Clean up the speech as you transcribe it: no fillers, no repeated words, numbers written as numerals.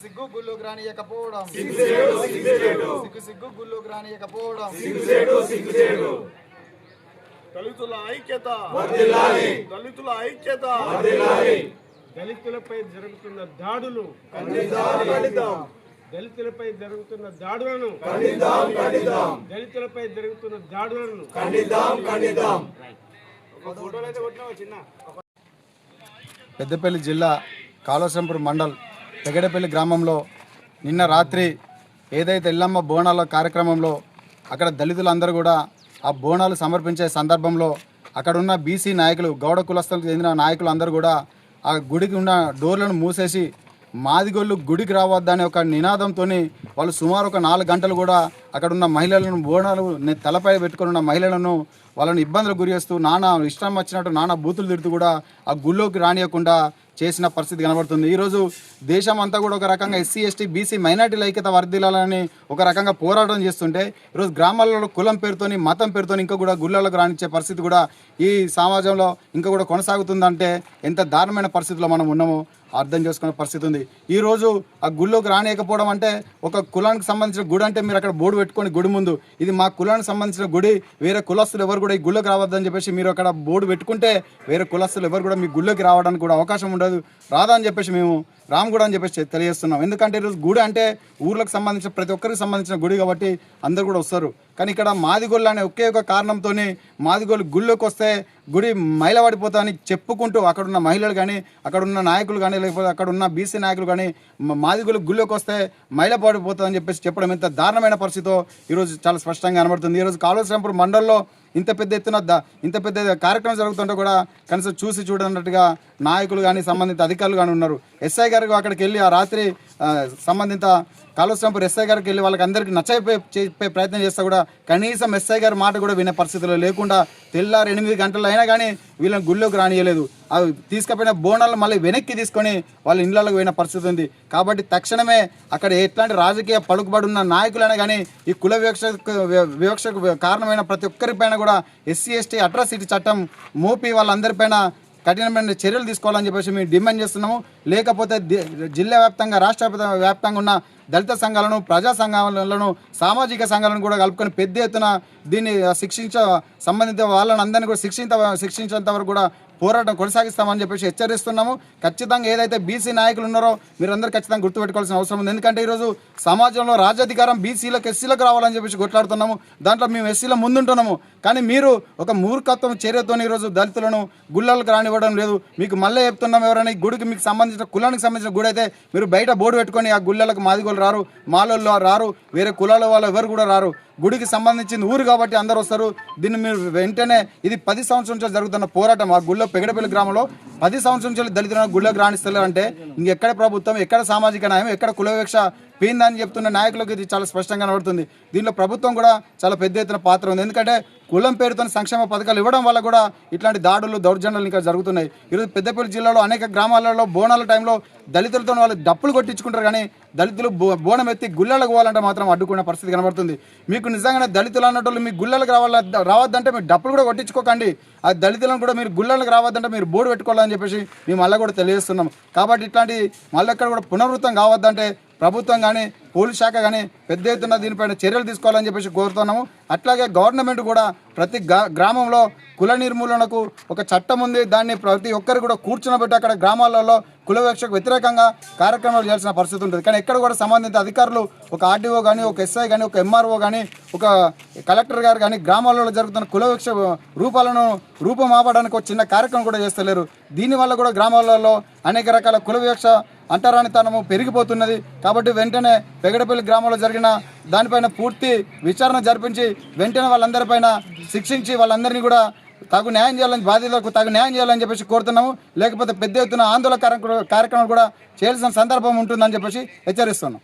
సిగ్గు గుళ్ళోకి రానియకపోవడం సిగ్గు గుళ్ళోకి రానియకపోవడం దళితుల ఐక్యత దళితుల ఐక్యత దళితులపై జరుగుతున్న దాడులు దళితులపై జరుగుతున్న దాడులను దళితులపై జరుగుతున్న దాడులను పెద్దపల్లి జిల్లా కాళేశ్వరంపూర్ మండల్ తెగడపల్లి గ్రామంలో నిన్న రాత్రి ఏదైతే ఎల్లమ్మ బోనాల కార్యక్రమంలో అక్కడ దళితులందరూ కూడా ఆ బోనాలు సమర్పించే సందర్భంలో అక్కడున్న బీసీ నాయకులు గౌడ కులస్తులకు చెందిన నాయకులు అందరూ కూడా ఆ గుడికి ఉన్న డోర్లను మూసేసి మాదిగోళ్ళు గుడికి రావద్దని ఒక నినాదంతో వాళ్ళు సుమారు ఒక 4 గంటలు కూడా అక్కడ ఉన్న మహిళలను బోనాలు తలపై పెట్టుకుని ఉన్న మహిళలను వాళ్ళని ఇబ్బందులకు గురి చేస్తూ నానా ఇష్టం వచ్చినట్టు నానా బూతులు తిడుతూ కూడా ఆ గుళ్ళోకి రానియకుండా చేసిన పరిస్థితి కనబడుతుంది. ఈరోజు దేశం అంతా కూడా ఒక రకంగా ఎస్సీ ఎస్టీ బీసీ మైనార్టీల ఐక్యత వర్ధిల్లాలని ఒక రకంగా పోరాటం చేస్తుంటే ఈరోజు గ్రామాలలో కులం పేరుతోని మతం పేరుతోని ఇంకా కూడా గుళ్ళలకు రానిచ్చే పరిస్థితి కూడా ఈ సమాజంలో ఇంకా కూడా కొనసాగుతుందంటే ఎంత దారుణమైన పరిస్థితిలో మనం ఉన్నామో అర్థం చేసుకునే పరిస్థితి ఉంది. ఈరోజు ఆ గుళ్ళోకి రానియకపోవడం అంటే ఒక కులానికి సంబంధించిన గుడి అంటే మీరు అక్కడ బోర్డు పెట్టుకొని గుడి ముందు ఇది మా కులానికి సంబంధించిన గుడి, వేరే కులస్తులు ఎవరు కూడా ఈ గుళ్ళోకి రావద్దని చెప్పేసి మీరు అక్కడ బోర్డు పెట్టుకుంటే వేరే కులస్తులు ఎవరు కూడా మీ గుళ్ళోకి రావడానికి కూడా అవకాశం ఉండదు, రాదా అని చెప్పేసి మేము రామగూడ అని చెప్పేసి తెలియజేస్తున్నాం. ఎందుకంటే ఈరోజు గుడి అంటే ఊర్లకు సంబంధించిన ప్రతి ఒక్కరికి సంబంధించిన గుడి కాబట్టి అందరు కూడా వస్తారు. కానీ ఇక్కడ మాదిగోళ్ళు అనే ఒకే ఒక కారణంతో మాదిగోళ్ళు గుళ్ళోకి వస్తే గుడి మైలపడిపోతా అని చెప్పుకుంటూ అక్కడున్న మహిళలు కానీ అక్కడున్న నాయకులు కానీ లేకపోతే అక్కడున్న బీసీ నాయకులు కానీ మాదిగోళ్ళు గుళ్ళోకి వస్తే మైలపడిపోతుందని చెప్పేసి చెప్పడం ఎంత దారుణమైన పరిస్థితితో ఈరోజు చాలా స్పష్టంగా కనబడుతుంది. ఈరోజు కాళేశ్వరంపూర్ మండలంలో ఇంత పెద్ద కార్యక్రమం జరుగుతుంటే కూడా కనీసం చూసి చూడనట్టుగా నాయకులు కానీ సంబంధిత అధికారులు కానీ ఉన్నారు. ఎస్ఐ గారికి అక్కడికి వెళ్ళి ఆ రాత్రి సంబంధిత కాళేశ్వరంపూర్ ఎస్ఐ గారికి వెళ్ళి వాళ్ళకి అందరికీ చెప్పే ప్రయత్నం చేస్తే కూడా కనీసం ఎస్ఐ గారి మాట కూడా వినే పరిస్థితిలో లేకుండా తెల్లారు 8 గంటలు అయినా కానీ వీళ్ళని గుళ్ళోకి రానియలేదు. అవి తీసుకుపోయిన బోనాలు మళ్ళీ వెనక్కి తీసుకొని వాళ్ళ ఇళ్ళకి పోయిన పరిస్థితి ఉంది. కాబట్టి తక్షణమే అక్కడ ఎట్లాంటి రాజకీయ పలుకుబడి ఉన్న నాయకులైనా కానీ ఈ కుల వివక్షకు కారణమైన ప్రతి ఒక్కరిపైన కూడా ఎస్సీ ఎస్టీ అట్రాసిటీ చట్టం మోపి వాళ్ళందరిపైన కఠినమైన చర్యలు తీసుకోవాలని చెప్పేసి మేము డిమాండ్ చేస్తున్నాము. లేకపోతే జిల్లా వ్యాప్తంగా రాష్ట్ర వ్యాప్తంగా ఉన్న దళిత సంఘాలను, ప్రజా సంఘాలను, సామాజిక సంఘాలను కూడా కలుపుకొని పెద్ద ఎత్తున దీన్ని సంబంధిత వాళ్ళని అందరినీ కూడా శిక్షించేంత వరకు కూడా పోరాటం కొనసాగిస్తామని చెప్పేసి హెచ్చరిస్తున్నాము. ఖచ్చితంగా ఏదైతే బీసీ నాయకులు ఉన్నారో మీరందరూ ఖచ్చితంగా గుర్తుపెట్టుకోవాల్సిన అవసరం ఉంది. ఎందుకంటే ఈరోజు సమాజంలో రాజ్యాధికారం బీసీలకు ఎస్సీలకు రావాలని చెప్పేసి కొట్లాడుతున్నాము. దాంట్లో మేము ఎస్సీలో ముందుంటున్నాము. కానీ మీరు ఒక మూర్ఖత్వం చర్యతో ఈరోజు దళితులను గుళ్ళలకు రానివ్వడం లేదు. మీకు మళ్ళీ చెప్తున్నాం, ఎవరైనా ఈ గుడికి మీకు సంబంధించిన కులానికి సంబంధించిన గుడి అయితే మీరు బయట బోర్డు పెట్టుకొని ఆ గుళ్ళలకు మాదిగోళ్ళు రారు, మాలోళ్ళు రారు, వేరే కులాల వాళ్ళు ఎవరు కూడా రారు. గుడికి సంబంధించిన ఊరు కాబట్టి అందరూ వస్తారు. దీన్ని మీరు వెంటనే ఇది 10 సంవత్సరం నుంచి జరుగుతున్న పోరాటం. ఆ గుళ్ళో పెగడపల్లి గ్రామంలో 10 సంవత్సరం నుంచి దళితులను గుళ్ళకు రాణిస్తలేరు అంటే ఇంకెక్కడ ప్రభుత్వం, ఎక్కడ సామాజిక న్యాయం, ఎక్కడ కుల వివక్ష పోయిందని చెప్తున్న నాయకులకు ఇది చాలా స్పష్టంగా కనబడుతుంది. దీనిలో ప్రభుత్వం కూడా చాలా పెద్ద ఎత్తున పాత్ర ఉంది. ఎందుకంటే కులం పేరుతో సంక్షేమ పథకాలు ఇవ్వడం వల్ల కూడా ఇట్లాంటి దాడులు దౌర్జన్యాలు ఇంకా జరుగుతున్నాయి. ఈరోజు పెద్దపల్లి జిల్లాలో అనేక గ్రామాలలో బోనాల టైంలో దళితులతో వాళ్ళు డప్పులు కొట్టించుకుంటారు. కానీ దళితులు బోనం ఎత్తి గుళ్ళలకు పోవాలంటే మాత్రం అడ్డుకునే పరిస్థితి కనబడుతుంది. మీకు నిజంగానే దళితులు అన్నట్టు మీ గుళ్ళలకు రావద్దంటే మీరు డప్పులు కూడా కొట్టించుకోకండి. ఆ దళితులను కూడా మీరు గుళ్ళలకు రావద్దంటే మీరు బోర్డు పెట్టుకోవాలని చెప్పేసి మేము మళ్ళీ కూడా తెలియజేస్తున్నాం. కాబట్టి ఇట్లాంటి మళ్ళీ ఎక్కడ కూడా పునరావృతం కావద్దంటే ప్రభుత్వం కానీ పోలీస్ శాఖ కానీ పెద్ద ఎత్తున దీనిపైన చర్యలు తీసుకోవాలని చెప్పేసి కోరుతున్నాము. అట్లాగే గవర్నమెంట్ కూడా ప్రతి గ్రామంలో కుల నిర్మూలనకు ఒక చట్టం ఉంది. దాన్ని ప్రతి ఒక్కరు కూడా కూర్చునబెట్టి అక్కడ గ్రామాలలో కుల వివక్షకు వ్యతిరేకంగా కార్యక్రమాలు చేయాల్సిన పరిస్థితి ఉంటుంది. కానీ ఎక్కడ కూడా సంబంధిత అధికారులు ఒక ఆర్డీఓ కానీ, ఒక ఎస్ఐ కానీ, ఒక ఎంఆర్ఓ కానీ, ఒక కలెక్టర్ గారు కానీ గ్రామాలలో జరుగుతున్న కుల వివక్ష రూపాలను రూపమాపడానికి ఒక చిన్న కార్యక్రమం కూడా చేస్తలేరు. దీనివల్ల కూడా గ్రామాలలో అనేక రకాల కుల వివక్ష అంటరానితనము పెరిగిపోతున్నది. కాబట్టి వెంటనే పెగడపల్లి గ్రామంలో జరిగిన దానిపైన పూర్తి విచారణ జరిపించి వెంటనే వాళ్ళందరిపైన శిక్షించి వాళ్ళందరినీ కూడా తగు న్యాయం చేయాలని, బాధితులకు తగు న్యాయం చేయాలని చెప్పేసి కోరుతున్నాము. లేకపోతే పెద్ద ఎత్తున ఆందోళన కార్యక్రమాలు కూడా చేయాల్సిన సందర్భం ఉంటుందని చెప్పేసి హెచ్చరిస్తున్నాం.